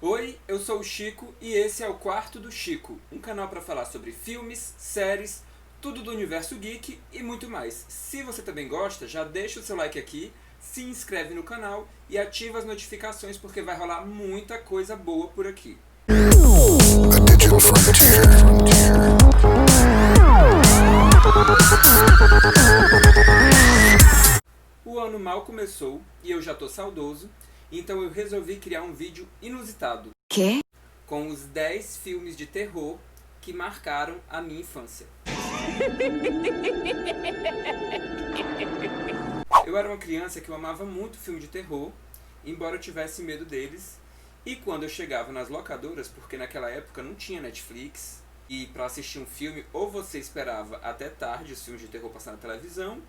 Oi, eu sou o Chico e esse é o Quarto do Chico, um canal para falar sobre filmes, séries, tudo do universo geek e muito mais. Se você também gosta, já deixa o seu like aqui, se inscreve no canal e ativa as notificações porque vai rolar muita coisa boa por aqui. O ano mal começou e eu já tô saudoso, então eu resolvi criar um vídeo inusitado. Quê? Com os 10 filmes de terror que marcaram a minha infância. Eu era uma criança que eu amava muito filme de terror, embora eu tivesse medo deles. E quando eu chegava nas locadoras, porque naquela época não tinha Netflix, e para assistir um filme, ou você esperava até tarde os filmes de terror passar na televisão,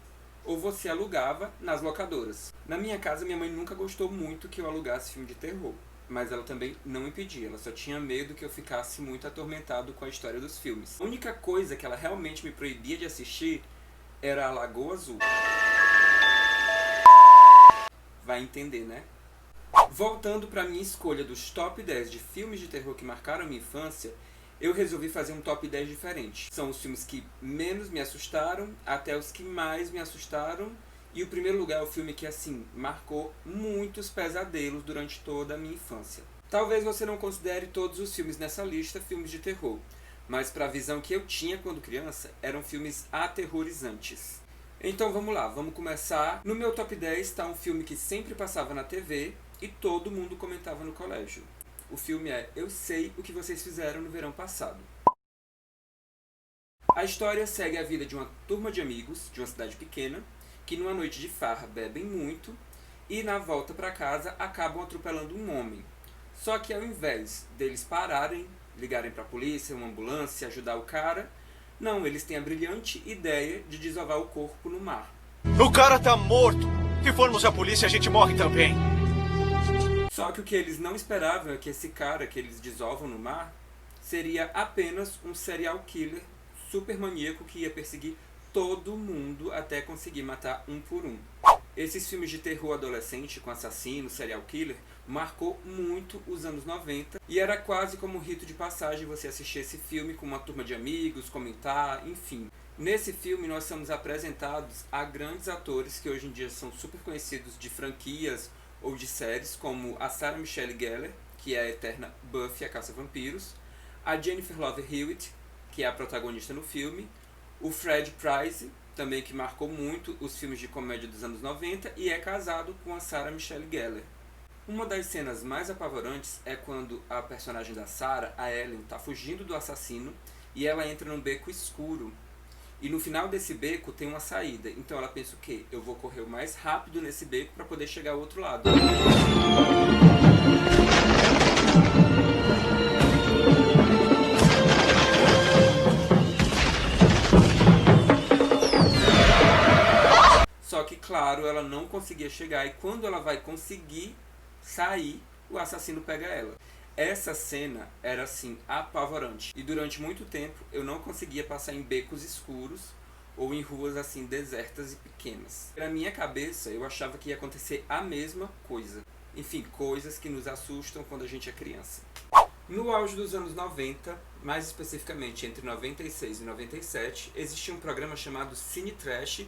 ou você alugava nas locadoras. Na minha casa, minha mãe nunca gostou muito que eu alugasse filme de terror, mas ela também não impedia, ela só tinha medo que eu ficasse muito atormentado com a história dos filmes. A única coisa que ela realmente me proibia de assistir era a Lagoa Azul. Vai entender, né? Voltando para minha escolha dos top 10 de filmes de terror que marcaram minha infância, eu resolvi fazer um top 10 diferente. São os filmes que menos me assustaram, até os que mais me assustaram. E o primeiro lugar é o filme que, assim, marcou muitos pesadelos durante toda a minha infância. Talvez você não considere todos os filmes nessa lista filmes de terror, mas para a visão que eu tinha quando criança, eram filmes aterrorizantes. Então vamos lá, vamos começar. No meu top 10 está um filme que sempre passava na TV e todo mundo comentava no colégio. O filme é Eu Sei o que Vocês Fizeram no Verão Passado. A história segue a vida de uma turma de amigos de uma cidade pequena que numa noite de farra bebem muito e na volta para casa acabam atropelando um homem. Só que ao invés deles pararem, ligarem para a polícia, uma ambulância, ajudar o cara, não, eles têm a brilhante ideia de desovar o corpo no mar. O cara tá morto! Se formos a polícia, a gente morre também! Só que o que eles não esperavam é que esse cara que eles desovam no mar seria apenas um serial killer super maníaco que ia perseguir todo mundo até conseguir matar um por um. Esses filmes de terror adolescente com assassino, serial killer, marcou muito os anos 90 e era quase como um rito de passagem você assistir esse filme com uma turma de amigos, comentar, enfim. Nesse filme nós somos apresentados a grandes atores que hoje em dia são super conhecidos de franquias ou de séries, como a Sarah Michelle Gellar, que é a eterna Buffy, a Caça-Vampiros, a Jennifer Love Hewitt, que é a protagonista no filme, o Fred Price, também que marcou muito os filmes de comédia dos anos 90 e é casado com a Sarah Michelle Gellar. Uma das cenas mais apavorantes é quando a personagem da Sarah, a Ellen, está fugindo do assassino e ela entra num beco escuro. E no final desse beco tem uma saída. Então ela pensa o quê? Eu vou correr o mais rápido nesse beco para poder chegar ao outro lado. Só que, claro, ela não conseguia chegar. E quando ela vai conseguir sair, o assassino pega ela. Essa cena era, assim, apavorante. E durante muito tempo eu não conseguia passar em becos escuros ou em ruas, assim, desertas e pequenas. Na minha cabeça, eu achava que ia acontecer a mesma coisa. Enfim, coisas que nos assustam quando a gente é criança. No auge dos anos 90, mais especificamente entre 96 e 97, existia um programa chamado Cine Trash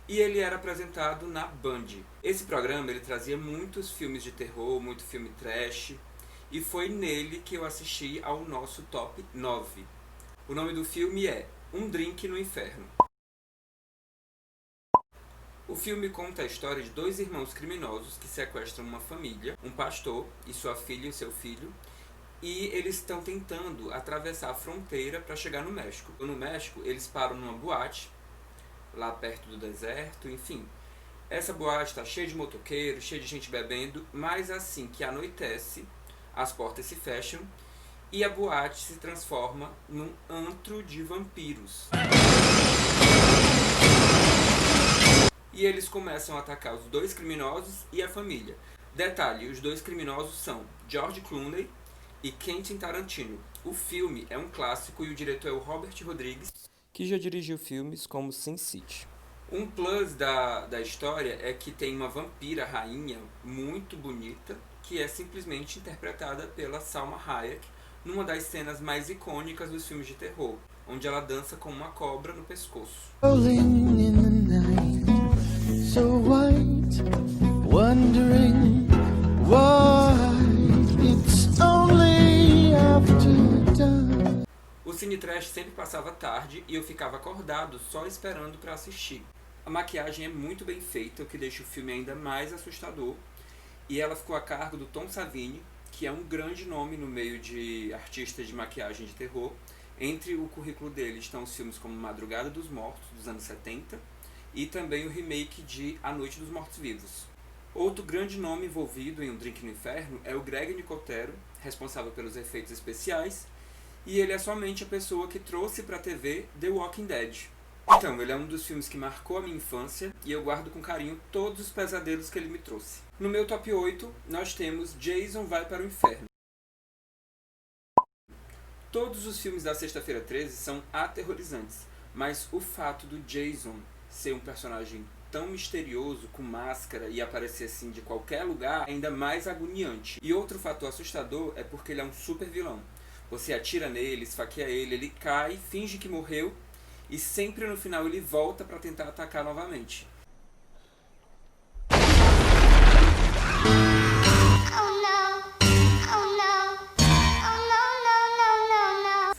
e ele era apresentado na Band. Esse programa ele trazia muitos filmes de terror, muito filme trash, e foi nele que eu assisti ao nosso top 9. O nome do filme é Um Drink no Inferno. O filme conta a história de dois irmãos criminosos que sequestram uma família, um pastor e sua filha e seu filho, e eles estão tentando atravessar a fronteira para chegar no México. No México, eles param numa boate, lá perto do deserto, enfim. Essa boate está cheia de motoqueiros, cheia de gente bebendo, mas assim que anoitece, as portas se fecham e a boate se transforma num antro de vampiros. E eles começam a atacar os dois criminosos e a família. Detalhe, os dois criminosos são George Clooney e Quentin Tarantino. O filme é um clássico e o diretor é o Robert Rodrigues, que já dirigiu filmes como Sin City. Um plus da história é que tem uma vampira rainha muito bonita, que é simplesmente interpretada pela Salma Hayek numa das cenas mais icônicas dos filmes de terror, onde ela dança com uma cobra no pescoço. So white, wondering why it's only after dawn. O Cine Trash sempre passava tarde e eu ficava acordado só esperando para assistir. A maquiagem é muito bem feita, o que deixa o filme ainda mais assustador, e ela ficou a cargo do Tom Savini, que é um grande nome no meio de artistas de maquiagem de terror. Entre o currículo dele estão os filmes como Madrugada dos Mortos, dos anos 70, e também o remake de A Noite dos Mortos-Vivos. Outro grande nome envolvido em Um Drink no Inferno é o Greg Nicotero, responsável pelos efeitos especiais, e ele é somente a pessoa que trouxe para a TV The Walking Dead. Então, ele é um dos filmes que marcou a minha infância e eu guardo com carinho todos os pesadelos que ele me trouxe. No meu top 8, nós temos Jason Vai para o Inferno. Todos os filmes da Sexta-feira 13 são aterrorizantes, mas o fato do Jason ser um personagem tão misterioso, com máscara e aparecer assim de qualquer lugar, é ainda mais agoniante. E outro fator assustador é porque ele é um super vilão. Você atira nele, esfaqueia ele, ele cai, finge que morreu e sempre no final ele volta para tentar atacar novamente.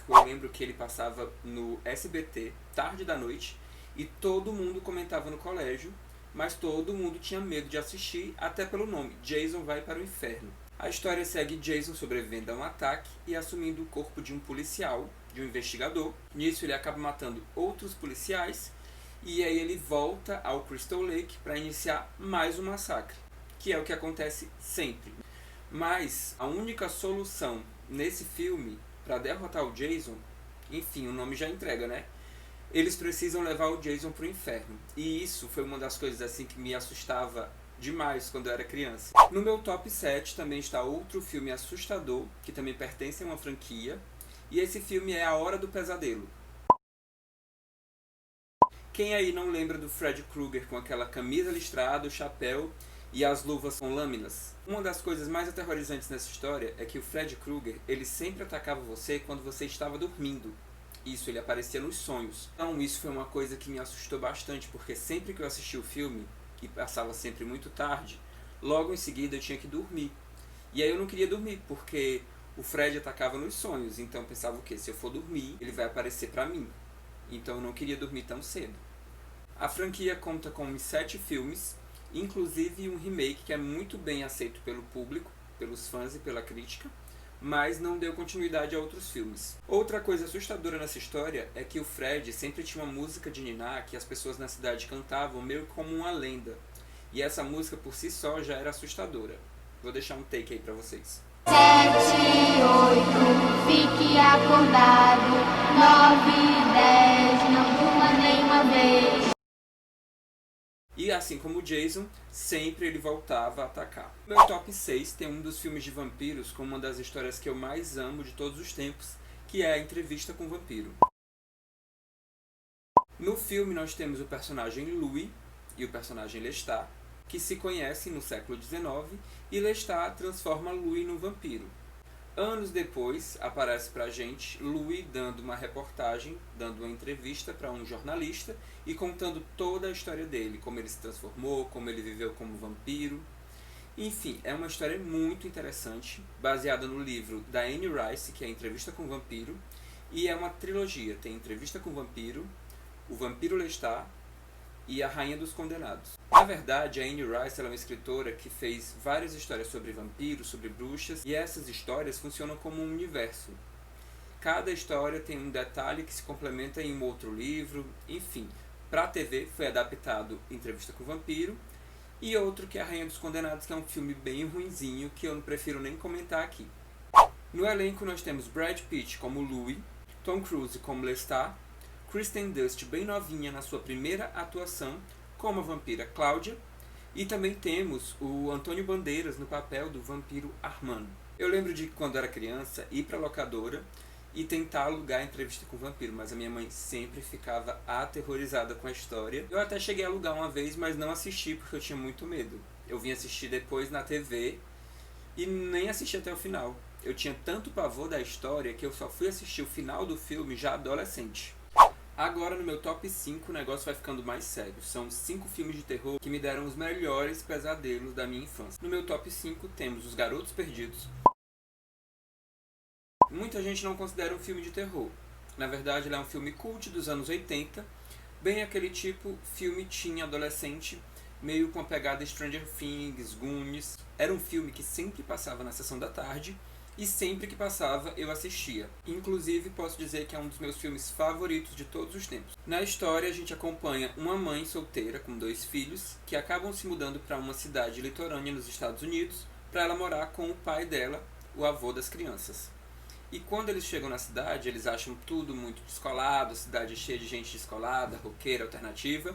Eu lembro que ele passava no SBT, tarde da noite, e todo mundo comentava no colégio, mas todo mundo tinha medo de assistir, até pelo nome, Jason Vai para o Inferno. A história segue Jason sobrevivendo a um ataque e assumindo o corpo de um policial, de um investigador. Nisso ele acaba matando outros policiais, e aí ele volta ao Crystal Lake para iniciar mais um massacre, que é o que acontece sempre. Mas a única solução nesse filme para derrotar o Jason, enfim, o nome já entrega, né? Eles precisam levar o Jason pro inferno. E isso foi uma das coisas assim que me assustava demais quando eu era criança. No meu top 7 também está outro filme assustador, que também pertence a uma franquia. E esse filme é A Hora do Pesadelo. Quem aí não lembra do Freddy Krueger com aquela camisa listrada, o chapéu e as luvas com lâminas? Uma das coisas mais aterrorizantes nessa história é que o Freddy Krueger, ele sempre atacava você quando você estava dormindo. Isso, ele aparecia nos sonhos. Então isso foi uma coisa que me assustou bastante, porque sempre que eu assistia o filme, e passava sempre muito tarde, logo em seguida eu tinha que dormir. E aí eu não queria dormir, porque o Fred atacava nos sonhos, então eu pensava o quê? Se eu for dormir, ele vai aparecer pra mim. Então eu não queria dormir tão cedo. A franquia conta com 7 filmes, inclusive um remake que é muito bem aceito pelo público, pelos fãs e pela crítica, mas não deu continuidade a outros filmes. Outra coisa assustadora nessa história é que o Fred sempre tinha uma música de niná que as pessoas na cidade cantavam meio como uma lenda. E essa música por si só já era assustadora. Vou deixar um take aí pra vocês. 7, 8, fique acordado. 9, 10, não durma nenhuma vez. E assim como o Jason, sempre ele voltava a atacar. Meu top 6 tem um dos filmes de vampiros com uma das histórias que eu mais amo de todos os tempos, que é A Entrevista com o Vampiro. No filme nós temos o personagem Louis e o personagem Lestat, que se conhecem no século XIX, e Lestat transforma Louis num vampiro. Anos depois, aparece pra gente Louis dando uma reportagem, dando uma entrevista para um jornalista e contando toda a história dele, como ele se transformou, como ele viveu como vampiro. Enfim, é uma história muito interessante, baseada no livro da Anne Rice, que é A Entrevista com o Vampiro, e é uma trilogia, tem Entrevista com o Vampiro Lestat e A Rainha dos Condenados. Na verdade, a Anne Rice ela é uma escritora que fez várias histórias sobre vampiros, sobre bruxas, e essas histórias funcionam como um universo. Cada história tem um detalhe que se complementa em um outro livro, enfim. Para a TV foi adaptado Entrevista com o Vampiro, e outro que é A Rainha dos Condenados, que é um filme bem ruinzinho, que eu não prefiro nem comentar aqui. No elenco nós temos Brad Pitt como Louis, Tom Cruise como Lestat, Kristen Dunst bem novinha na sua primeira atuação como a vampira Cláudia, e também temos o Antônio Bandeiras no papel do vampiro Armando. Eu lembro de quando era criança ir para a locadora e tentar alugar a Entrevista com o Vampiro, mas a minha mãe sempre ficava aterrorizada com a história. Eu até cheguei a alugar uma vez, mas não assisti porque eu tinha muito medo. Eu vim assistir depois na TV e nem assisti até o final. Eu tinha tanto pavor da história que eu só fui assistir o final do filme já adolescente. Agora no meu top 5 o negócio vai ficando mais sério. São 5 filmes de terror que me deram os melhores pesadelos da minha infância. No meu top 5 temos Os Garotos Perdidos. Muita gente não considera um filme de terror. Na verdade ele é um filme cult dos anos 80, bem aquele tipo filme teen adolescente, meio com a pegada Stranger Things, Goonies. Era um filme que sempre passava na sessão da tarde e sempre que passava eu assistia. Inclusive posso dizer que é um dos meus filmes favoritos de todos os tempos. Na história a gente acompanha uma mãe solteira com 2 filhos que acabam se mudando para uma cidade litorânea nos Estados Unidos para ela morar com o pai dela, o avô das crianças. E quando eles chegam na cidade, eles acham tudo muito descolado, a cidade cheia de gente descolada, roqueira, alternativa.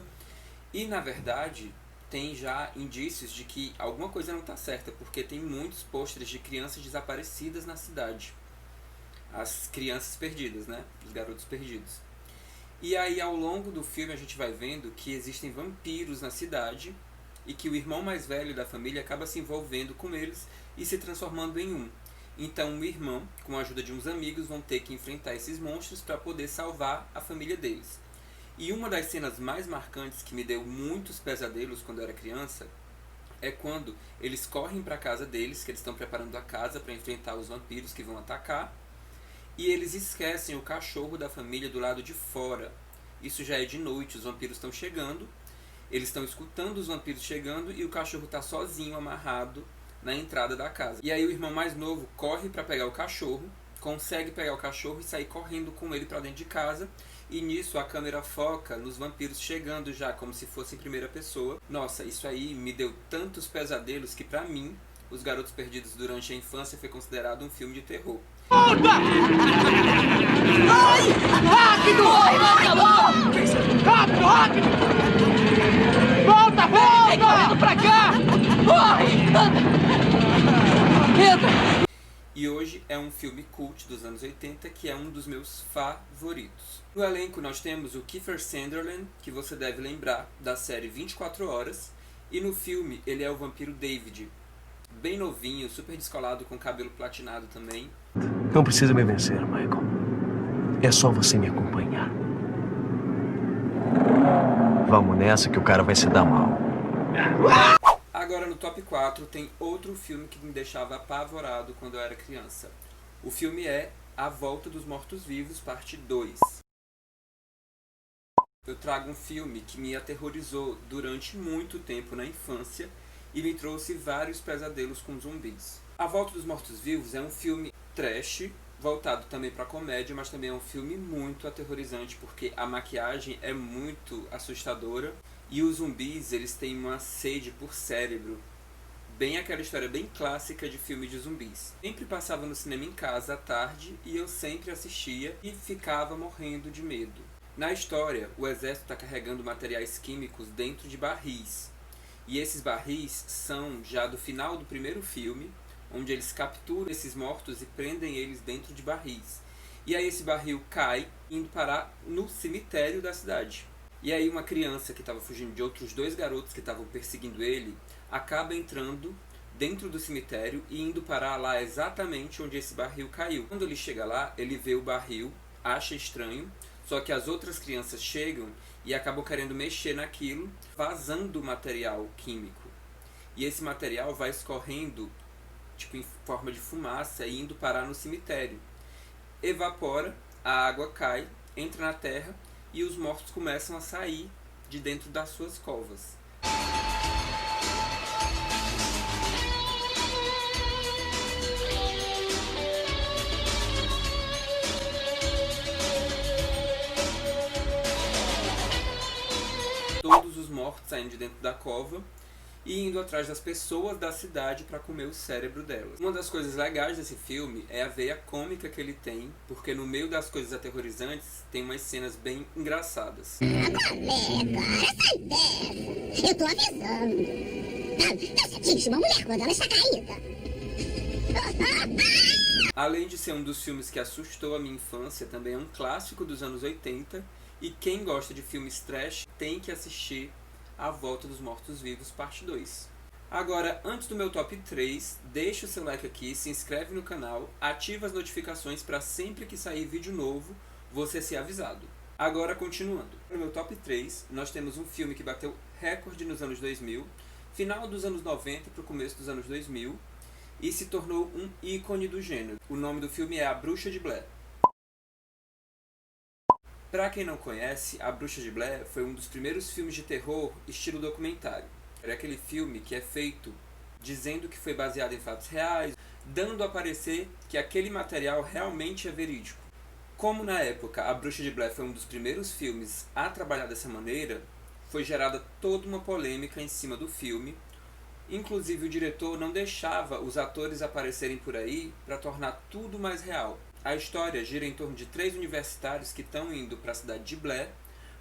E na verdade tem já indícios de que alguma coisa não está certa, porque tem muitos pôsteres de crianças desaparecidas na cidade. As crianças perdidas, né? Os garotos perdidos. E aí ao longo do filme a gente vai vendo que existem vampiros na cidade e que o irmão mais velho da família acaba se envolvendo com eles e se transformando em um. Então o irmão, com a ajuda de uns amigos, vão ter que enfrentar esses monstros para poder salvar a família deles. E uma das cenas mais marcantes que me deu muitos pesadelos quando eu era criança é quando eles correm para a casa deles, que eles estão preparando a casa para enfrentar os vampiros que vão atacar, e eles esquecem o cachorro da família do lado de fora. Isso já é de noite, os vampiros estão chegando, eles estão escutando os vampiros chegando e o cachorro está sozinho, amarrado na entrada da casa. E aí o irmão mais novo corre para pegar o cachorro, consegue pegar o cachorro e sair correndo com ele para dentro de casa. E nisso a câmera foca nos vampiros chegando já como se fosse em primeira pessoa. Nossa, isso aí me deu tantos pesadelos que pra mim, Os Garotos Perdidos durante a infância foi considerado um filme de terror. Volta! Ai! Rápido! Rápido, rápido! Volta, volta! Vem correndo pra cá! Corre! Entra! E hoje é um filme cult dos anos 80 que é um dos meus favoritos. No elenco nós temos o Kiefer Sutherland, que você deve lembrar da série 24 Horas, e no filme ele é o vampiro David, bem novinho, super descolado, com cabelo platinado também. Não precisa me vencer, Michael. É só você me acompanhar. Vamos nessa que o cara vai se dar mal. Agora no top 4 tem outro filme que me deixava apavorado quando eu era criança. O filme é A Volta dos Mortos-Vivos, parte 2. Eu trago um filme que me aterrorizou durante muito tempo na infância e me trouxe vários pesadelos com zumbis. A Volta dos Mortos-Vivos é um filme trash, voltado também para comédia, mas também é um filme muito aterrorizante porque a maquiagem é muito assustadora. E os zumbis, eles têm uma sede por cérebro. Bem aquela história bem clássica de filme de zumbis. Sempre passava no cinema em casa à tarde e eu sempre assistia e ficava morrendo de medo. Na história, o exército está carregando materiais químicos dentro de barris. E esses barris são já do final do primeiro filme, onde eles capturam esses mortos e prendem eles dentro de barris. E aí esse barril cai, indo parar no cemitério da cidade. E aí uma criança que estava fugindo de outros 2 garotos que estavam perseguindo ele, acaba entrando dentro do cemitério e indo parar lá exatamente onde esse barril caiu. Quando ele chega lá, ele vê o barril, acha estranho, só que as outras crianças chegam e acabam querendo mexer naquilo, vazando material químico. E esse material vai escorrendo tipo em forma de fumaça e indo parar no cemitério. Evapora, a água cai, entra na terra e os mortos começam a sair de dentro das suas covas. Todos os mortos saindo de dentro da cova e indo atrás das pessoas da cidade para comer o cérebro delas. Uma das coisas legais desse filme é a veia cômica que ele tem, porque no meio das coisas aterrorizantes tem umas cenas bem engraçadas. Eu tô avisando. Não se atinge uma mulher quando ela está caída. Além de ser um dos filmes que assustou a minha infância, também é um clássico dos anos 80, e quem gosta de filmes trash tem que assistir A Volta dos Mortos-Vivos, parte 2. Agora, antes do meu top 3, deixa o seu like aqui, se inscreve no canal, ativa as notificações para sempre que sair vídeo novo, você ser avisado. Agora, continuando. No meu top 3, nós temos um filme que bateu recorde nos anos 2000, final dos anos 90 para o começo dos anos 2000, e se tornou um ícone do gênero. O nome do filme é A Bruxa de Blair. Para quem não conhece, A Bruxa de Blair foi um dos primeiros filmes de terror estilo documentário. É aquele filme que é feito dizendo que foi baseado em fatos reais, dando a parecer que aquele material realmente é verídico. Como na época A Bruxa de Blair foi um dos primeiros filmes a trabalhar dessa maneira, foi gerada toda uma polêmica em cima do filme. Inclusive o diretor não deixava os atores aparecerem por aí para tornar tudo mais real. A história gira em torno de 3 universitários que estão indo para a cidade de Blair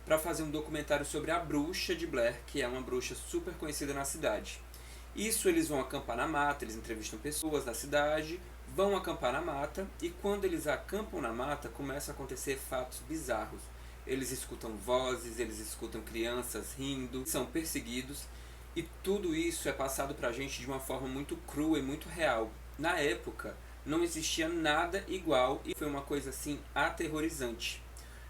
para fazer um documentário sobre a bruxa de Blair, que é uma bruxa super conhecida na cidade. Isso, eles vão acampar na mata, eles entrevistam pessoas da cidade, vão acampar na mata, e quando eles acampam na mata, começam a acontecer fatos bizarros. Eles escutam vozes, eles escutam crianças rindo, são perseguidos, e tudo isso é passado pra gente de uma forma muito crua e muito real. Na época, não existia nada igual, e foi uma coisa assim aterrorizante.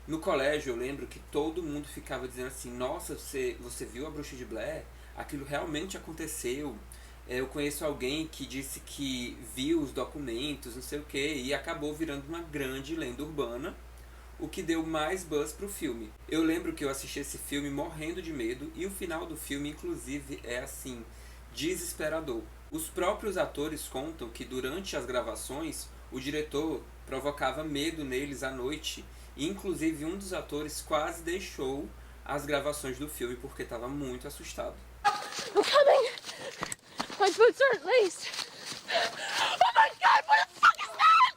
No colégio eu lembro que todo mundo ficava dizendo assim: nossa, você viu A Bruxa de Blair? Aquilo realmente aconteceu. Eu conheço alguém que disse que viu os documentos, não sei o que, e acabou virando uma grande lenda urbana, o que deu mais buzz pro filme. Eu lembro que eu assisti esse filme morrendo de medo, e o final do filme inclusive é assim, desesperador. Os próprios atores contam que durante as gravações o diretor provocava medo neles à noite, e inclusive um dos atores quase deixou as gravações do filme porque estava muito assustado. I'm coming! My boots aren't laced! Oh my god, what the fuck is that?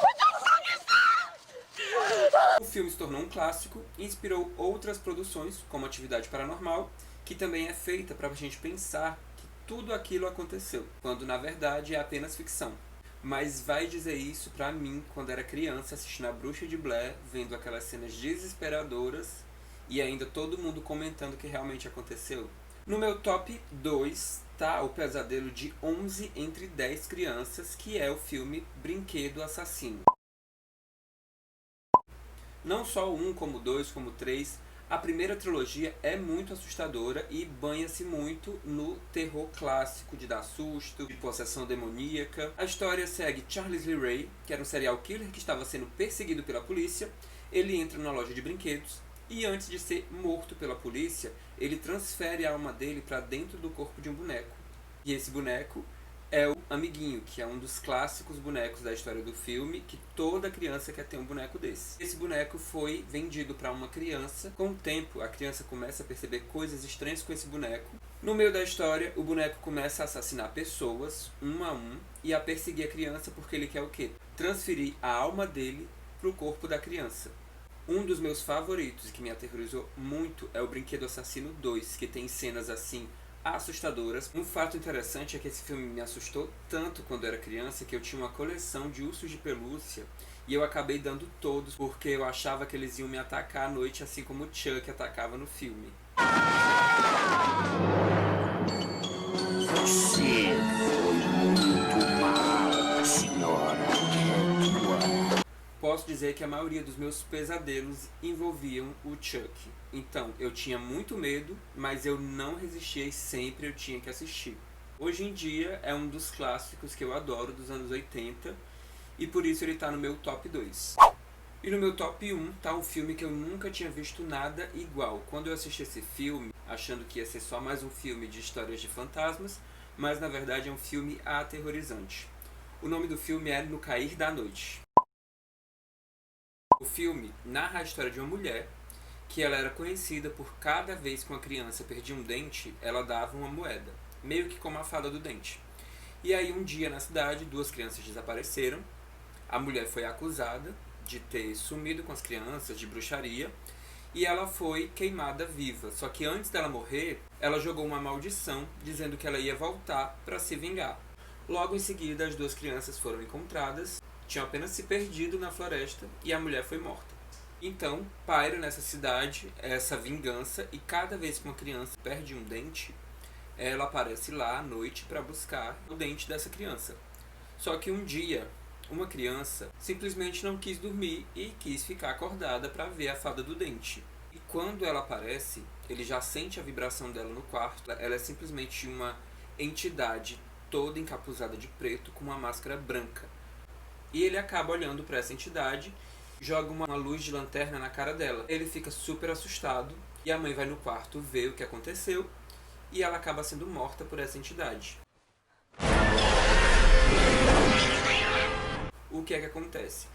What the fuck is that? O filme se tornou um clássico e inspirou outras produções, como Atividade Paranormal, que também é feita para a gente pensar que tudo aquilo aconteceu, quando na verdade é apenas ficção. Mas vai dizer isso pra mim quando era criança, assistindo A Bruxa de Blair, vendo aquelas cenas desesperadoras e ainda todo mundo comentando que realmente aconteceu. No meu top 2 tá O Pesadelo de 11 entre 10 Crianças, que é o filme Brinquedo Assassino. Não só o 1, como o 2, como o 3, a primeira trilogia é muito assustadora e banha-se muito no terror clássico de dar susto, de possessão demoníaca. A história segue Charles Lee Ray, que era um serial killer que estava sendo perseguido pela polícia. Ele entra numa loja de brinquedos e, antes de ser morto pela polícia, ele transfere a alma dele para dentro do corpo de um boneco. E esse boneco é o Amiguinho, que é um dos clássicos bonecos da história do filme, que toda criança quer ter um boneco desse. Esse boneco foi vendido para uma criança. Com o tempo, a criança começa a perceber coisas estranhas com esse boneco. No meio da história, o boneco começa a assassinar pessoas, um a um, e a perseguir a criança porque ele quer o quê? Transferir a alma dele para o corpo da criança. Um dos meus favoritos, que me aterrorizou muito, é o Brinquedo Assassino 2, que tem cenas assim assustadoras. Um fato interessante é que esse filme me assustou tanto quando era criança que eu tinha uma coleção de ursos de pelúcia e eu acabei dando todos porque eu achava que eles iam me atacar à noite, assim como o Chuck atacava no filme. Você foi muito mal, senhora. Posso dizer que a maioria dos meus pesadelos envolviam o Chuck. Então, eu tinha muito medo, mas eu não resistia e sempre eu tinha que assistir. Hoje em dia, é um dos clássicos que eu adoro dos anos 80, e por isso ele está no meu top 2. E no meu top 1 tá um filme que eu nunca tinha visto nada igual. Quando eu assisti esse filme, achando que ia ser só mais um filme de histórias de fantasmas, mas na verdade é um filme aterrorizante. O nome do filme é No Cair da Noite. O filme narra a história de uma mulher que ela era conhecida por cada vez que uma criança perdia um dente, ela dava uma moeda, meio que como a fada do dente. E aí um dia na cidade, 2 crianças desapareceram, a mulher foi acusada de ter sumido com as crianças, de bruxaria, e ela foi queimada viva. Só que antes dela morrer, ela jogou uma maldição, dizendo que ela ia voltar para se vingar. Logo em seguida, as 2 crianças foram encontradas, tinham apenas se perdido na floresta e a mulher foi morta. Então, paira nessa cidade essa vingança, e cada vez que uma criança perde um dente, ela aparece lá à noite para buscar o dente dessa criança. Só que um dia, uma criança simplesmente não quis dormir e quis ficar acordada para ver a fada do dente. E quando ela aparece, ele já sente a vibração dela no quarto. Ela é simplesmente uma entidade toda encapuzada de preto com uma máscara branca. E ele acaba olhando para essa entidade, joga uma luz de lanterna na cara dela. Ele fica super assustado e a mãe vai no quarto ver o que aconteceu e ela acaba sendo morta por essa entidade. O que é que acontece?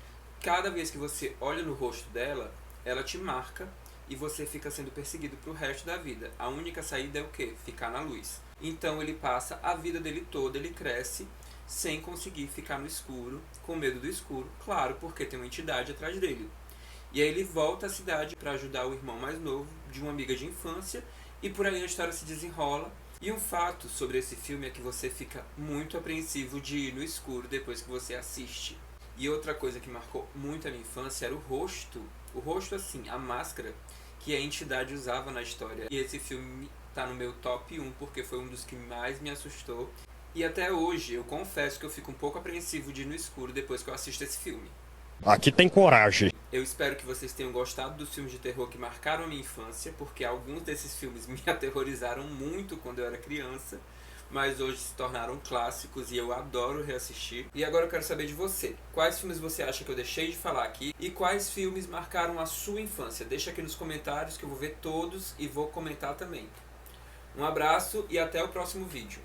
Cada vez que você olha no rosto dela, ela te marca e você fica sendo perseguido pro resto da vida. A única saída é o quê? Ficar na luz. Então ele passa a vida dele toda, ele cresce sem conseguir ficar no escuro, com medo do escuro, claro, porque tem uma entidade atrás dele. E aí ele volta à cidade para ajudar o irmão mais novo de uma amiga de infância e por aí a história se desenrola. E um fato sobre esse filme é que você fica muito apreensivo de ir no escuro depois que você assiste. E outra coisa que marcou muito a minha infância era o rosto. O rosto assim, a máscara que a entidade usava na história. E esse filme tá no meu top 1 porque foi um dos que mais me assustou. E até hoje eu confesso que eu fico um pouco apreensivo de ir no escuro depois que eu assisto esse filme. Aqui tem coragem. Eu espero que vocês tenham gostado dos filmes de terror que marcaram a minha infância, porque alguns desses filmes me aterrorizaram muito quando eu era criança, mas hoje se tornaram clássicos e eu adoro reassistir. E agora eu quero saber de você. Quais filmes você acha que eu deixei de falar aqui e quais filmes marcaram a sua infância? Deixa aqui nos comentários que eu vou ver todos e vou comentar também. Um abraço e até o próximo vídeo.